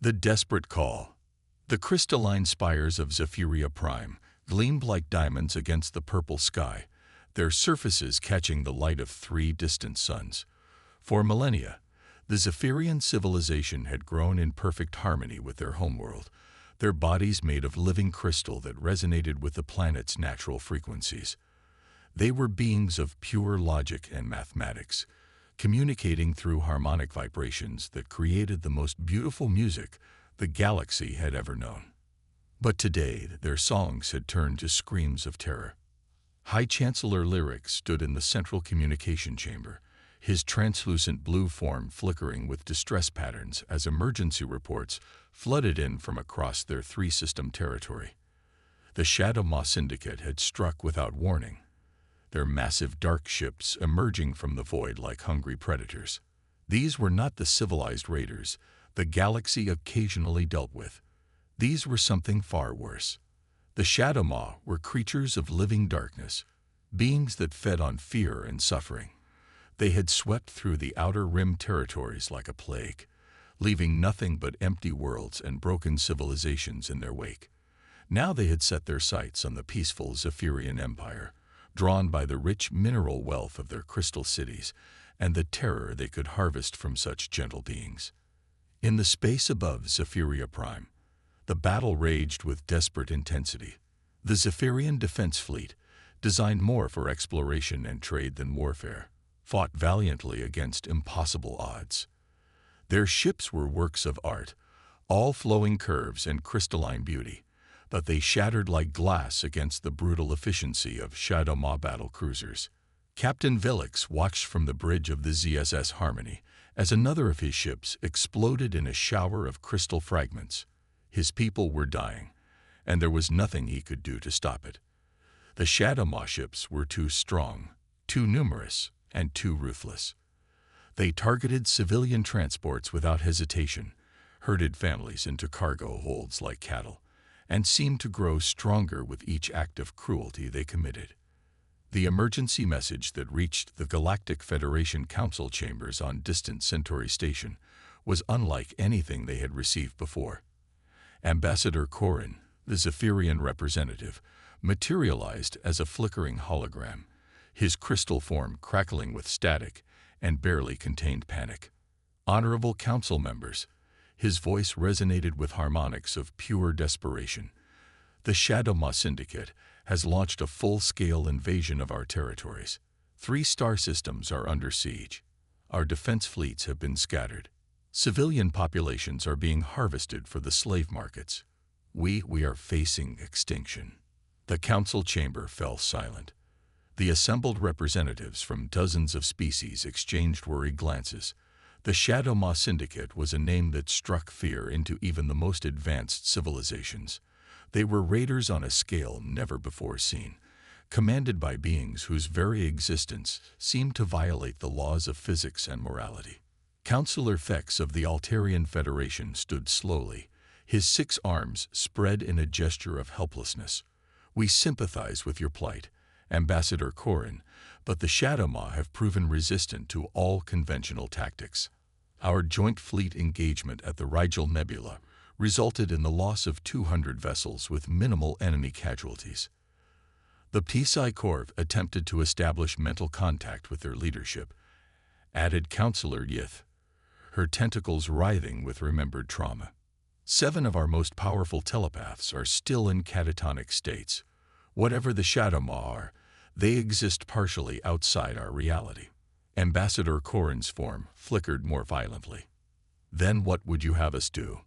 The desperate call. The crystalline spires of Zephyria Prime gleamed like diamonds against the purple sky, their surfaces catching the light of 3 distant suns. For millennia, the Zephyrian civilization had grown in perfect harmony with their homeworld, their bodies made of living crystal that resonated with the planet's natural frequencies. They were beings of pure logic and mathematics, communicating through harmonic vibrations that created the most beautiful music the galaxy had ever known. But today, their songs had turned to screams of terror. High Chancellor Lyric stood in the central communication chamber, his translucent blue form flickering with distress patterns as emergency reports flooded in from across their 3-system territory. The Shadow Maw Syndicate had struck without warning, their massive dark ships emerging from the void like hungry predators. These were not the civilized raiders the galaxy occasionally dealt with. These were something far worse. The Shadow Maw were creatures of living darkness, beings that fed on fear and suffering. They had swept through the Outer Rim territories like a plague, leaving nothing but empty worlds and broken civilizations in their wake. Now they had set their sights on the peaceful Zephyrian Empire, drawn by the rich mineral wealth of their crystal cities and the terror they could harvest from such gentle beings. In the space above Zephyria Prime, the battle raged with desperate intensity. The Zephyrian Defense Fleet, designed more for exploration and trade than warfare, fought valiantly against impossible odds. Their ships were works of art, all flowing curves and crystalline beauty, but they shattered like glass against the brutal efficiency of Shadow Maw battle cruisers. Captain Velix watched from the bridge of the ZSS Harmony as another of his ships exploded in a shower of crystal fragments. His people were dying, and there was nothing he could do to stop it. The Shadow Maw ships were too strong, too numerous, and too ruthless. They targeted civilian transports without hesitation, herded families into cargo holds like cattle, and seemed to grow stronger with each act of cruelty they committed. The emergency message that reached the Galactic Federation Council chambers on distant Centauri Station was unlike anything they had received before. Ambassador Corin, the Zephyrian representative, materialized as a flickering hologram, his crystal form crackling with static and barely contained panic. Honorable council members, his voice resonated with harmonics of pure desperation. The Shadow Maw Syndicate has launched a full-scale invasion of our territories. 3 star systems are under siege. Our defense fleets have been scattered. Civilian populations are being harvested for the slave markets. We are facing extinction. The council chamber fell silent. The assembled representatives from dozens of species exchanged worried glances. The Shadow Maw Syndicate was a name that struck fear into even the most advanced civilizations. They were raiders on a scale never before seen, commanded by beings whose very existence seemed to violate the laws of physics and morality. Councillor Fex of the Altarian Federation stood slowly, his 6 arms spread in a gesture of helplessness. We sympathize with your plight, Ambassador Corin, but the Shadow Maw have proven resistant to all conventional tactics. Our joint fleet engagement at the Rigel Nebula resulted in the loss of 200 vessels with minimal enemy casualties. The Psi Corps attempted to establish mental contact with their leadership, added Councillor Yith, her tentacles writhing with remembered trauma. 7 of our most powerful telepaths are still in catatonic states. Whatever the Shadow Maw are, they exist partially outside our reality. Ambassador Corin's form flickered more violently. Then what would you have us do?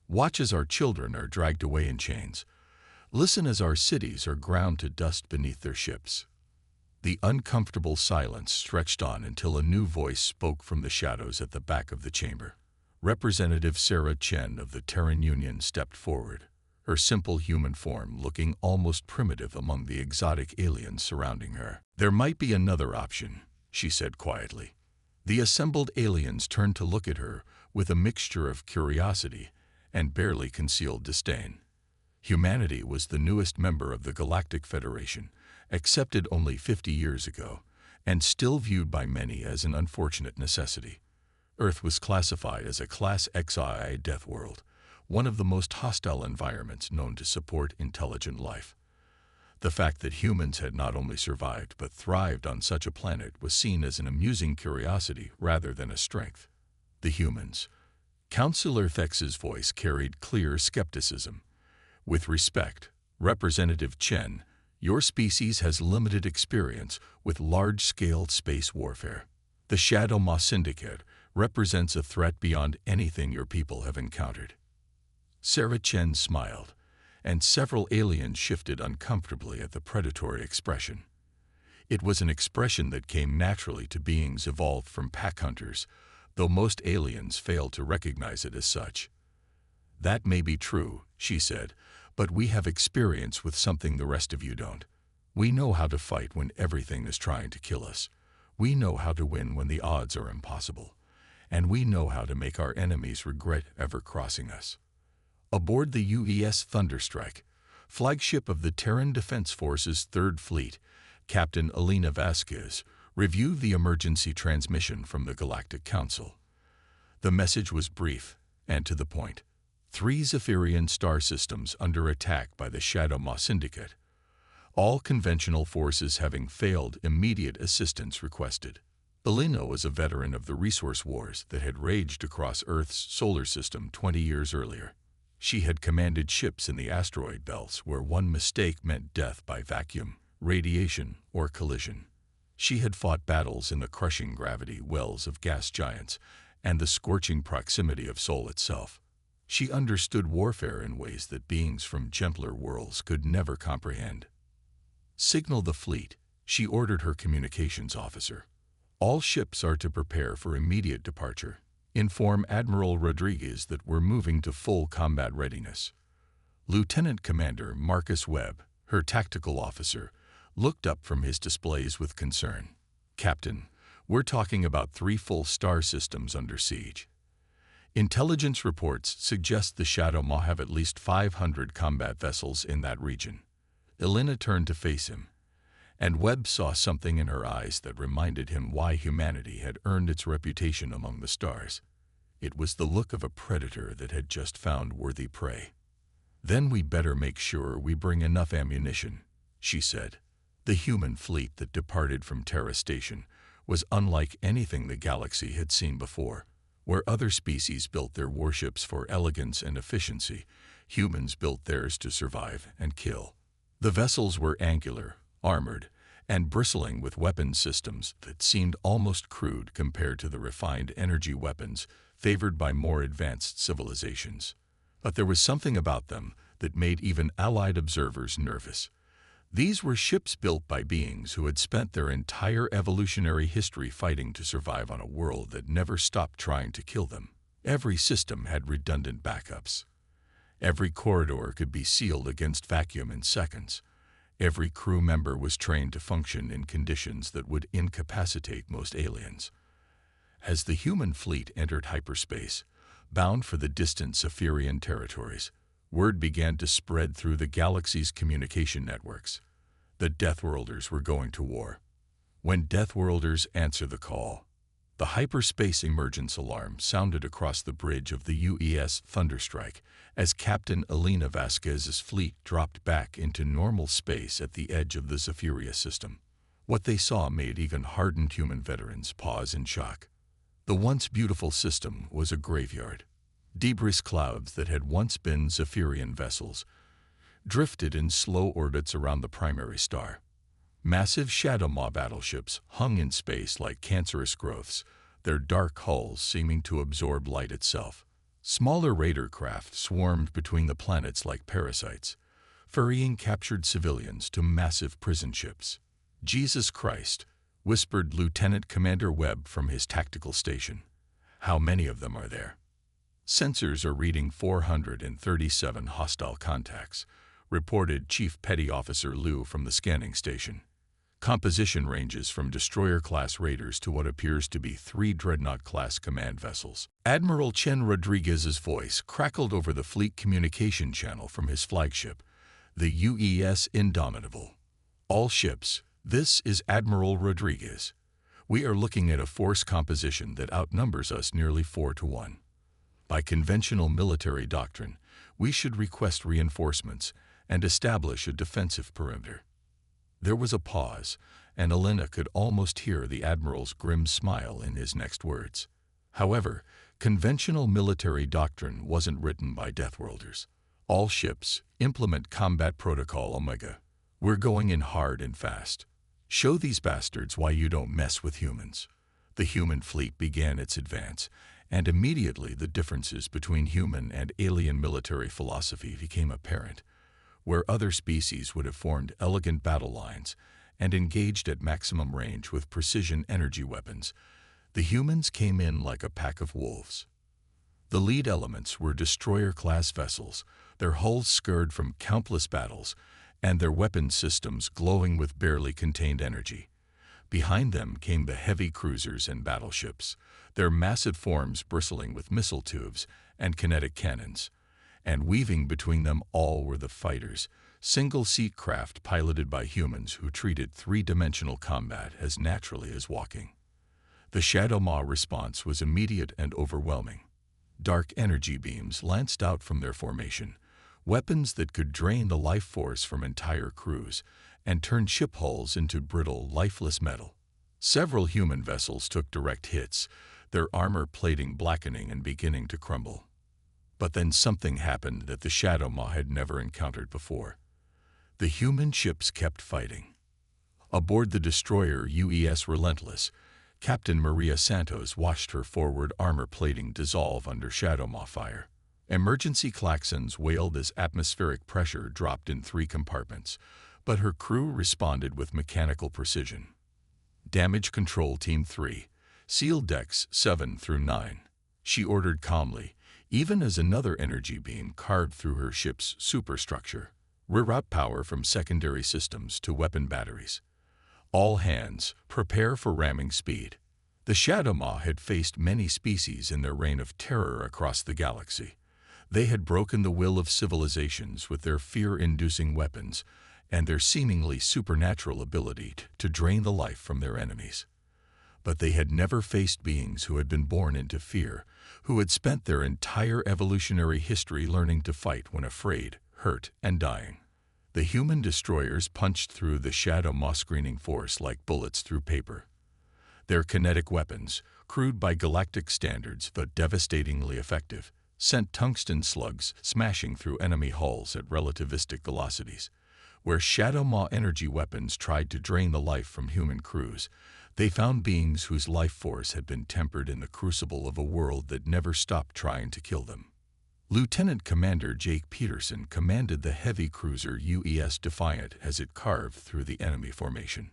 Watch as our children are dragged away in chains. Listen as our cities are ground to dust beneath their ships. The uncomfortable silence stretched on until a new voice spoke from the shadows at the back of the chamber. Representative Sarah Chen of the Terran Union stepped forward, her simple human form looking almost primitive among the exotic aliens surrounding her. There might be another option, she said quietly. The assembled aliens turned to look at her with a mixture of curiosity and barely concealed disdain. Humanity was the newest member of the Galactic Federation, accepted only 50 years ago, and still viewed by many as an unfortunate necessity. Earth was classified as a Class XI death world, one of the most hostile environments known to support intelligent life. The fact that humans had not only survived but thrived on such a planet was seen as an amusing curiosity rather than a strength. The humans. Councillor Thex's voice carried clear skepticism. With respect, Representative Chen, your species has limited experience with large-scale space warfare. The Shadow Ma Syndicate represents a threat beyond anything your people have encountered. Sarah Chen smiled, and several aliens shifted uncomfortably at the predatory expression. It was an expression that came naturally to beings evolved from pack hunters, though most aliens failed to recognize it as such. That may be true, she said, but we have experience with something the rest of you don't. We know how to fight when everything is trying to kill us. We know how to win when the odds are impossible. And we know how to make our enemies regret ever crossing us. Aboard the UES Thunderstrike, flagship of the Terran Defense Force's 3rd Fleet, Captain Elena Vasquez reviewed the emergency transmission from the Galactic Council. The message was brief and to the point. 3 Zephyrian star systems under attack by the Shadow Ma Syndicate. All conventional forces having failed, immediate assistance requested. Elena was a veteran of the resource wars that had raged across Earth's solar system 20 years earlier. She had commanded ships in the asteroid belts where one mistake meant death by vacuum, radiation, or collision. She had fought battles in the crushing gravity wells of gas giants and the scorching proximity of Sol itself. She understood warfare in ways that beings from gentler worlds could never comprehend. Signal the fleet, she ordered her communications officer. All ships are to prepare for immediate departure. Inform Admiral Rodriguez that we're moving to full combat readiness. Lieutenant Commander Marcus Webb, her tactical officer, looked up from his displays with concern. Captain, we're talking about 3 full star systems under siege. Intelligence reports suggest the Shadow Ma have at least 500 combat vessels in that region. Elena turned to face him, and Webb saw something in her eyes that reminded him why humanity had earned its reputation among the stars. It was the look of a predator that had just found worthy prey. Then we better make sure we bring enough ammunition, she said. The human fleet that departed from Terra Station was unlike anything the galaxy had seen before. Where other species built their warships for elegance and efficiency, humans built theirs to survive and kill. The vessels were angular, armored, and bristling with weapon systems that seemed almost crude compared to the refined energy weapons favored by more advanced civilizations. But there was something about them that made even allied observers nervous. These were ships built by beings who had spent their entire evolutionary history fighting to survive on a world that never stopped trying to kill them. Every system had redundant backups. Every corridor could be sealed against vacuum in seconds. Every crew member was trained to function in conditions that would incapacitate most aliens. As the human fleet entered hyperspace, bound for the distant Zephyrian territories, word began to spread through the galaxy's communication networks. The Deathworlders were going to war. When Deathworlders answer the call, the hyperspace emergence alarm sounded across the bridge of the UES Thunderstrike as Captain Elena Vasquez's fleet dropped back into normal space at the edge of the Zephyria system. What they saw made even hardened human veterans pause in shock. The once beautiful system was a graveyard. Debris clouds that had once been Zephyrian vessels drifted in slow orbits around the primary star. Massive Shadow Ma battleships hung in space like cancerous growths, their dark hulls seeming to absorb light itself. Smaller raider craft swarmed between the planets like parasites, ferrying captured civilians to massive prison ships. Jesus Christ, whispered Lieutenant Commander Webb from his tactical station. How many of them are there? Sensors are reading 437 hostile contacts, reported Chief Petty Officer Liu from the scanning station. Composition ranges from destroyer-class raiders to what appears to be 3 dreadnought-class command vessels. Admiral Chen Rodriguez's voice crackled over the fleet communication channel from his flagship, the UES Indomitable. All ships, this is Admiral Rodriguez. We are looking at a force composition that outnumbers us nearly 4 to 1. By conventional military doctrine, We should request reinforcements and establish a defensive perimeter." There was a pause, and Elena could almost hear the Admiral's grim smile in his next words. However, conventional military doctrine wasn't written by Deathworlders. All ships implement Combat Protocol Omega. We're going in hard and fast. Show these bastards why you don't mess with humans. The human fleet began its advance, and immediately the differences between human and alien military philosophy became apparent. Where other species would have formed elegant battle lines and engaged at maximum range with precision energy weapons, the humans came in like a pack of wolves. The lead elements were destroyer-class vessels, their hulls scarred from countless battles, and their weapon systems glowing with barely contained energy. Behind them came the heavy cruisers and battleships, their massive forms bristling with missile tubes and kinetic cannons. And weaving between them all were the fighters, single-seat craft piloted by humans who treated three-dimensional combat as naturally as walking. The Shadow Maw response was immediate and overwhelming. Dark energy beams lanced out from their formation, weapons that could drain the life force from entire crews and turn ship hulls into brittle, lifeless metal. Several human vessels took direct hits, their armor plating blackening and beginning to crumble. But then something happened that the Shadow Maw had never encountered before. The human ships kept fighting. Aboard the destroyer UES Relentless, Captain Maria Santos watched her forward armor plating dissolve under Shadow Maw fire. Emergency klaxons wailed as atmospheric pressure dropped in 3 compartments, but her crew responded with mechanical precision. "Damage Control Team 3, seal decks 7 through 9, she ordered calmly, even as another energy beam carved through her ship's superstructure. "Reroute power from secondary systems to weapon batteries. All hands, prepare for ramming speed." The Shadow Maw had faced many species in their reign of terror across the galaxy. They had broken the will of civilizations with their fear-inducing weapons and their seemingly supernatural ability to drain the life from their enemies. But they had never faced beings who had been born into fear, who had spent their entire evolutionary history learning to fight when afraid, hurt, and dying. The human destroyers punched through the Shadow Maw screening force like bullets through paper. Their kinetic weapons, crude by galactic standards but devastatingly effective, sent tungsten slugs smashing through enemy hulls at relativistic velocities. Where Shadow Maw energy weapons tried to drain the life from human crews, they found beings whose life force had been tempered in the crucible of a world that never stopped trying to kill them. Lieutenant Commander Jake Peterson commanded the heavy cruiser UES Defiant as it carved through the enemy formation.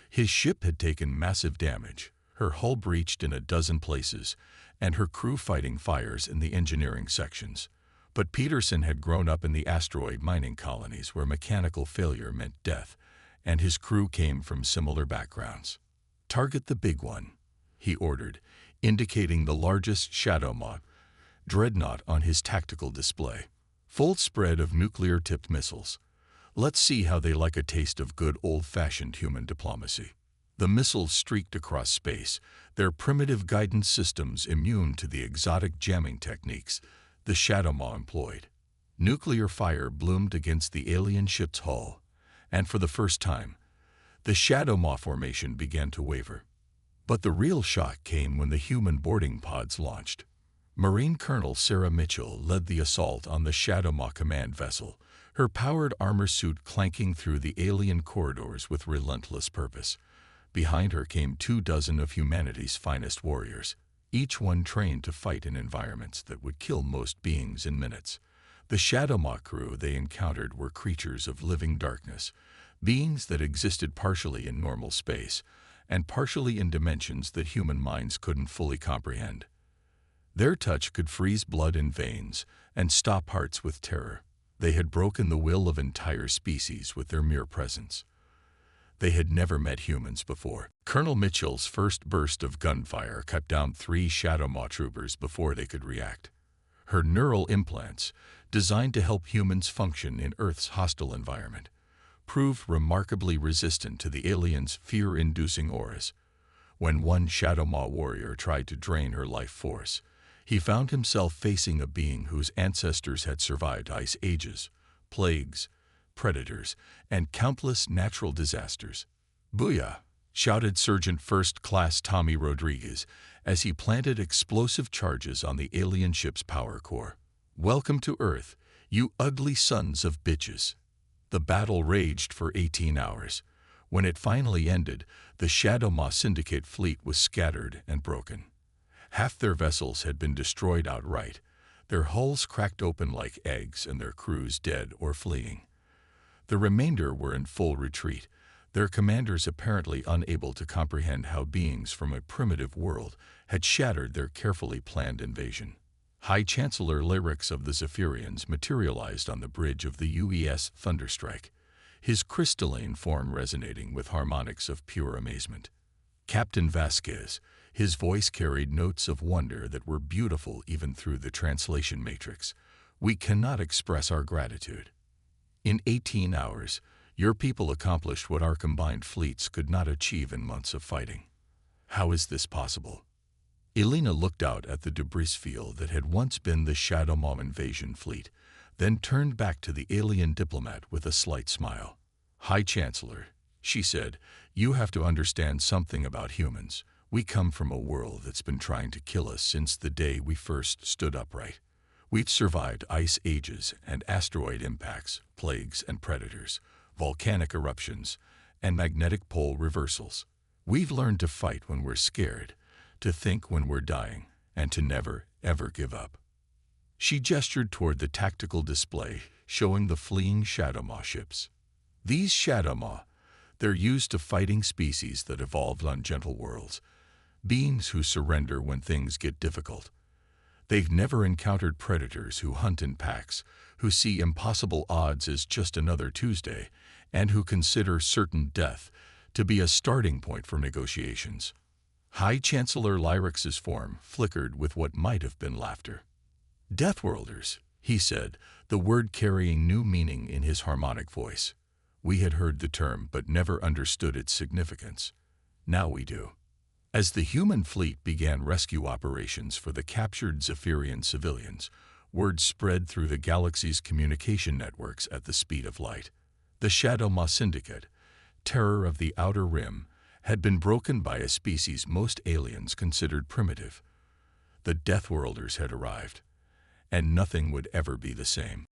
His ship had taken massive damage, her hull breached in a dozen places, and her crew fighting fires in the engineering sections. But Peterson had grown up in the asteroid mining colonies where mechanical failure meant death, and his crew came from similar backgrounds. "Target the big one," he ordered, indicating the largest Shadow Maw dreadnought on his tactical display. "Full spread of nuclear-tipped missiles. Let's see how they like a taste of good old-fashioned human diplomacy." The missiles streaked across space, their primitive guidance systems immune to the exotic jamming techniques the Shadow Maw employed. Nuclear fire bloomed against the alien ship's hull, and for the first time, the Shadow Maw formation began to waver. But the real shock came when the human boarding pods launched. Marine Colonel Sarah Mitchell led the assault on the Shadow Maw command vessel, her powered armor suit clanking through the alien corridors with relentless purpose. Behind her came 24 of humanity's finest warriors, each one trained to fight in environments that would kill most beings in minutes. The Shadow Maw crew they encountered were creatures of living darkness, beings that existed partially in normal space and partially in dimensions that human minds couldn't fully comprehend. Their touch could freeze blood in veins and stop hearts with terror. They had broken the will of entire species with their mere presence. They had never met humans before. Colonel Mitchell's first burst of gunfire cut down 3 Shadow Maw troopers before they could react. Her neural implants, designed to help humans function in Earth's hostile environment, proved remarkably resistant to the aliens' fear-inducing auras. When one Shadow Maw warrior tried to drain her life force, He found himself facing a being whose ancestors had survived ice ages, plagues, predators, and countless natural disasters. "Booyah!" shouted Sergeant First Class Tommy Rodriguez as he planted explosive charges on the alien ship's power core. "Welcome to Earth, you ugly sons of bitches." The battle raged for 18 hours. When it finally ended, the Shadow Maw Syndicate fleet was scattered and broken. Half their vessels had been destroyed outright, their hulls cracked open like eggs and their crews dead or fleeing. The remainder were in full retreat, their commanders apparently unable to comprehend how beings from a primitive world had shattered their carefully planned invasion. High Chancellor Lyrics of the Zephyrians materialized on the bridge of the UES Thunderstrike, his crystalline form resonating with harmonics of pure amazement. Captain Vasquez, his voice carried notes of wonder that were beautiful even through the translation matrix. "We cannot express our gratitude. In 18 hours, your people accomplished what our combined fleets could not achieve in months of fighting. How is this possible?" Elena looked out at the debris field that had once been the Shadow Maw invasion fleet, then turned back to the alien diplomat with a slight smile. "High Chancellor," she said, "you have to understand something about humans. We come from a world that's been trying to kill us since the day we first stood upright. We've survived ice ages and asteroid impacts, plagues and predators, volcanic eruptions, and magnetic pole reversals. We've learned to fight when we're scared, to think when we're dying, and to never, ever give up." She gestured toward the tactical display, showing the fleeing Shadow Maw ships. "These Shadow Maw, they're used to fighting species that evolved on gentle worlds, beings who surrender when things get difficult. They've never encountered predators who hunt in packs, who see impossible odds as just another Tuesday, and who consider certain death to be a starting point for negotiations." High Chancellor Lyrics's form flickered with what might have been laughter. "Deathworlders," he said, the word carrying new meaning in his harmonic voice. We had heard the term but never understood its significance. Now we do. As the human fleet began rescue operations for the captured Zephyrian civilians, word spread through the galaxy's communication networks at the speed of light. The Shadow Maw Syndicate, terror of the Outer Rim, had been broken by a species most aliens considered primitive. The Deathworlders had arrived, and nothing would ever be the same.